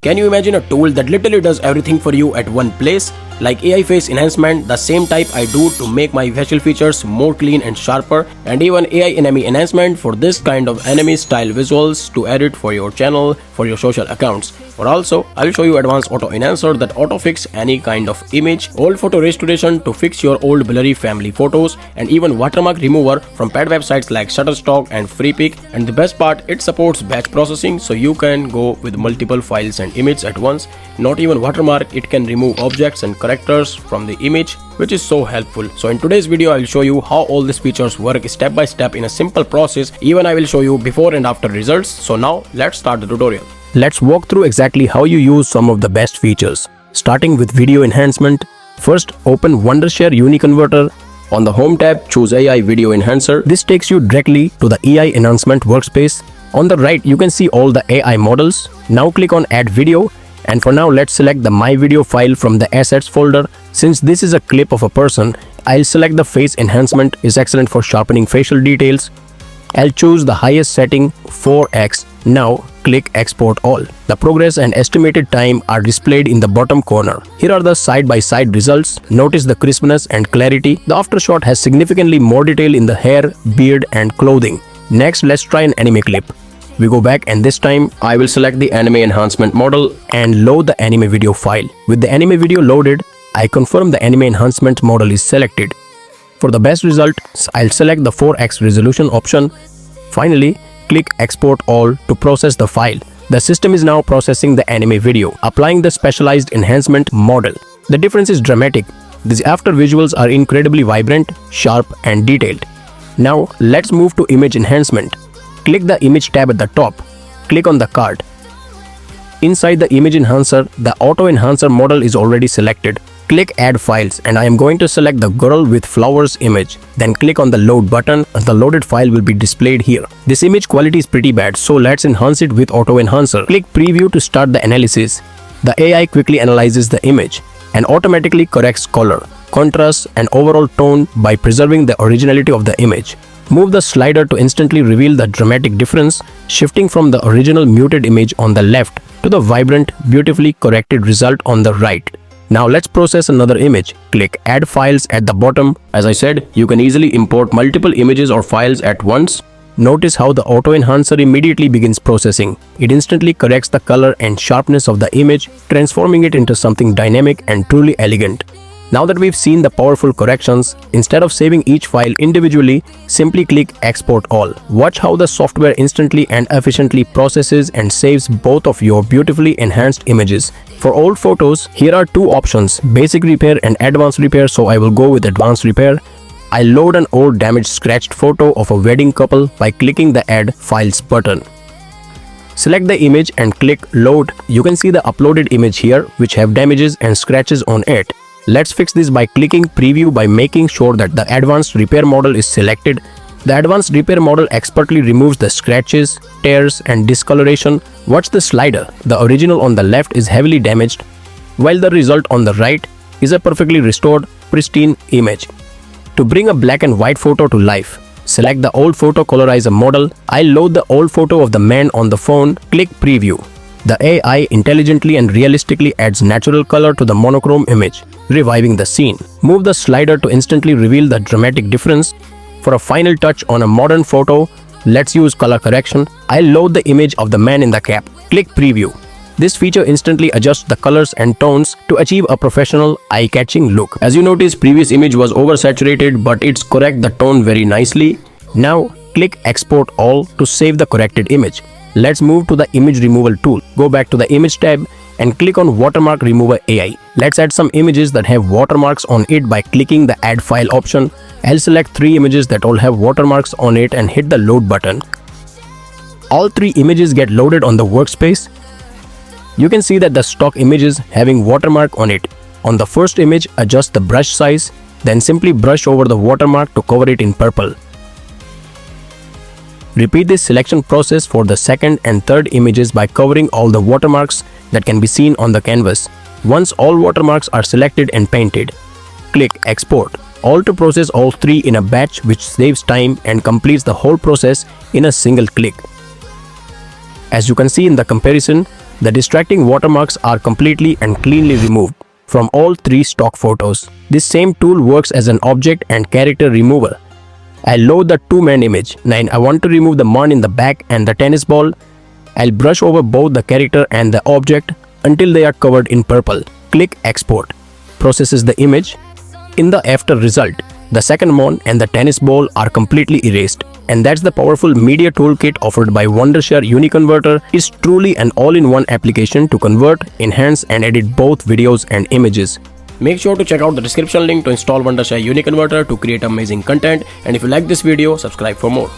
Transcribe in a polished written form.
Can you imagine a tool that literally does everything for you at one place? Like AI Face Enhancement, the same type I do to make my facial features more clean and sharper, and even AI Anime Enhancement for this kind of anime style visuals to edit for your channel, for your social accounts. Or also, I'll show you advanced auto enhancer that auto fix any kind of image, old photo restoration to fix your old blurry family photos, and even watermark remover from pet websites like Shutterstock and FreePic. And the best part, it supports batch processing, so you can go with multiple files and images at once. Not even watermark, it can remove objects and characters from the image, which is so helpful. So in today's video, I'll show you how all these features work step by step in a simple process. Even I will show you before and after results. So now let's start the tutorial. Let's walk through exactly how you use some of the best features. Starting with video enhancement. First, open Wondershare UniConverter. On the Home tab, choose AI Video Enhancer. This takes you directly to the AI Enhancement workspace. On the right, you can see all the AI models. Now click on Add Video. And for now, let's select the My Video file from the Assets folder. Since this is a clip of a person, I'll select the Face Enhancement. Is excellent for sharpening facial details. I'll choose the highest setting, 4x. Now click Export All. The progress and estimated time are displayed in the bottom corner. Here are the side-by-side results. Notice the crispness and clarity. The aftershot has significantly more detail in the hair, beard and clothing. Next, let's try an anime clip. We go back and this time I will select the Anime Enhancement model and load the anime video file. With the anime video loaded, I confirm the Anime Enhancement model is selected. For the best result, I'll select the 4x resolution option. Finally, click Export All to process the file. The system is now processing the anime video, applying the specialized enhancement model. The difference is dramatic. These after visuals are incredibly vibrant, sharp and detailed. Now let's move to image enhancement. Click the image tab at the top. Click on the card. Inside the image enhancer, the auto enhancer model is already selected. Click Add Files and I am going to select the girl with flowers image. Then click on the load button and the loaded file will be displayed here. This image quality is pretty bad, so let's enhance it with auto enhancer. Click Preview to start the analysis. The AI quickly analyzes the image and automatically corrects color, contrast and overall tone by preserving the originality of the image. Move the slider to instantly reveal the dramatic difference, shifting from the original muted image on the left to the vibrant, beautifully corrected result on the right. Now let's process another image. Click Add Files at the bottom. As I said, you can easily import multiple images or files at once. Notice how the auto enhancer immediately begins processing. It instantly corrects the color and sharpness of the image, transforming it into something dynamic and truly elegant. Now that we've seen the powerful corrections, instead of saving each file individually, simply click Export All. Watch how the software instantly and efficiently processes and saves both of your beautifully enhanced images. For old photos, here are two options, Basic Repair and Advanced Repair, so I will go with Advanced Repair. I load an old damaged scratched photo of a wedding couple by clicking the Add Files button. Select the image and click Load. You can see the uploaded image here, which have damages and scratches on it. Let's fix this by clicking Preview by making sure that the Advanced Repair model is selected. The Advanced Repair model expertly removes the scratches, tears and discoloration. Watch the slider. The original on the left is heavily damaged, while the result on the right is a perfectly restored, pristine image. To bring a black and white photo to life, select the old photo colorizer model. I'll load the old photo of the man on the phone. Click Preview. The AI intelligently and realistically adds natural color to the monochrome image, reviving the scene. Move the slider to instantly reveal the dramatic difference. For a final touch on a modern photo, let's use color correction. I'll load the image of the man in the cap. Click Preview. This feature instantly adjusts the colors and tones to achieve a professional, eye-catching look. As you notice, previous image was oversaturated, but it's correct the tone very nicely. Now, click Export All to save the corrected image. Let's move to the image removal tool. Go back to the image tab and click on Watermark Remover AI. Let's add some images that have watermarks on it by clicking the Add File option. I'll select 3 images that all have watermarks on it and hit the Load button. All 3 images get loaded on the workspace. You can see that the stock images having watermark on it. On the first image, adjust the brush size, then simply brush over the watermark to cover it in purple. Repeat this selection process for the second and third images by covering all the watermarks that can be seen on the canvas. Once all watermarks are selected and painted, click Export All to process all 3 in a batch, which saves time and completes the whole process in a single click. As you can see in the comparison, The distracting watermarks are completely and cleanly removed from all 3 stock photos. This same tool works as an object and character remover. I'll load the 2-man image. Now I want to remove the man in the back and the tennis ball. I'll brush over both the character and the object until they are covered in purple. Click export. Processes the image. In the after result, the second mon and the tennis ball are completely erased. And that's the powerful media toolkit offered by Wondershare UniConverter. Is truly an all-in-one application to convert, enhance and edit both videos and images. Make sure to check out the description link to install Wondershare UniConverter to create amazing content, and if you like this video, subscribe for more.